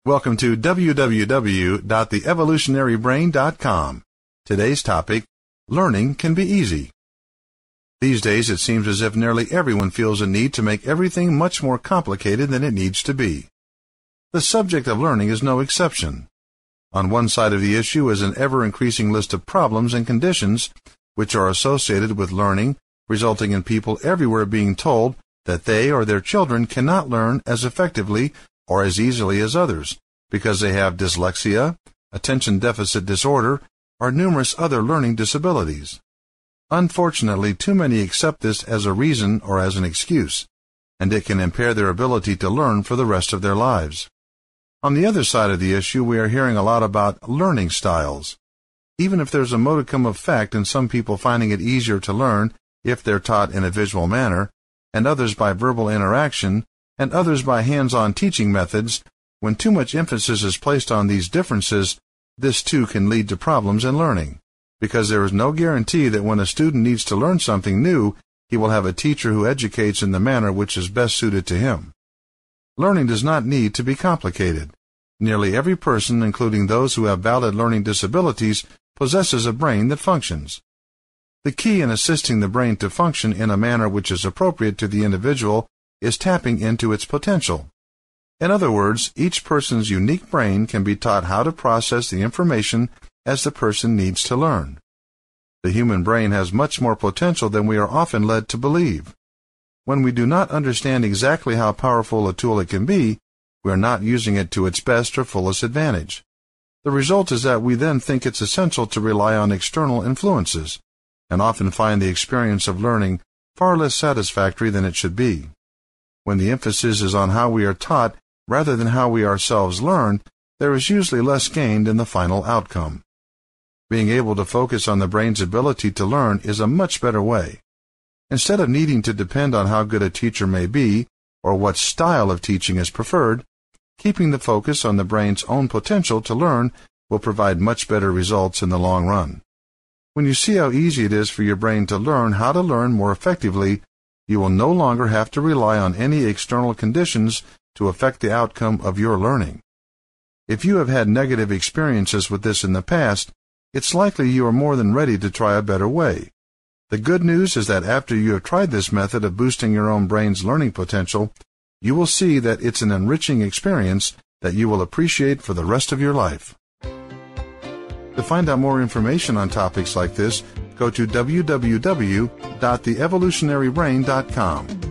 Welcome to www.theevolutionarybrain.com. Today's topic, learning can be easy. These days it seems as if nearly everyone feels a need to make everything much more complicated than it needs to be. The subject of learning is no exception. On one side of the issue is an ever-increasing list of problems and conditions which are associated with learning, resulting in people everywhere being told that they or their children cannot learn as effectively or as easily as others, because they have dyslexia, attention deficit disorder, or numerous other learning disabilities. Unfortunately, too many accept this as a reason or as an excuse, and it can impair their ability to learn for the rest of their lives. On the other side of the issue, we are hearing a lot about learning styles. Even if there's a modicum of fact in some people finding it easier to learn if they're taught in a visual manner, and others by verbal interaction, and others by hands-on teaching methods, when too much emphasis is placed on these differences, this too can lead to problems in learning, because there is no guarantee that when a student needs to learn something new, he will have a teacher who educates in the manner which is best suited to him. Learning does not need to be complicated. Nearly every person, including those who have valid learning disabilities, possesses a brain that functions. The key in assisting the brain to function in a manner which is appropriate to the individual is tapping into its potential. In other words, each person's unique brain can be taught how to process the information as the person needs to learn. The human brain has much more potential than we are often led to believe. When we do not understand exactly how powerful a tool it can be, we are not using it to its best or fullest advantage. The result is that we then think it's essential to rely on external influences, and often find the experience of learning far less satisfactory than it should be. When the emphasis is on how we are taught rather than how we ourselves learn, there is usually less gained in the final outcome. Being able to focus on the brain's ability to learn is a much better way. Instead of needing to depend on how good a teacher may be, or what style of teaching is preferred, keeping the focus on the brain's own potential to learn will provide much better results in the long run. When you see how easy it is for your brain to learn how to learn more effectively, you will no longer have to rely on any external conditions to affect the outcome of your learning. If you have had negative experiences with this in the past, it's likely you are more than ready to try a better way. The good news is that after you have tried this method of boosting your own brain's learning potential, you will see that it's an enriching experience that you will appreciate for the rest of your life. To find out more information on topics like this, go to www.theevolutionarybrain.com.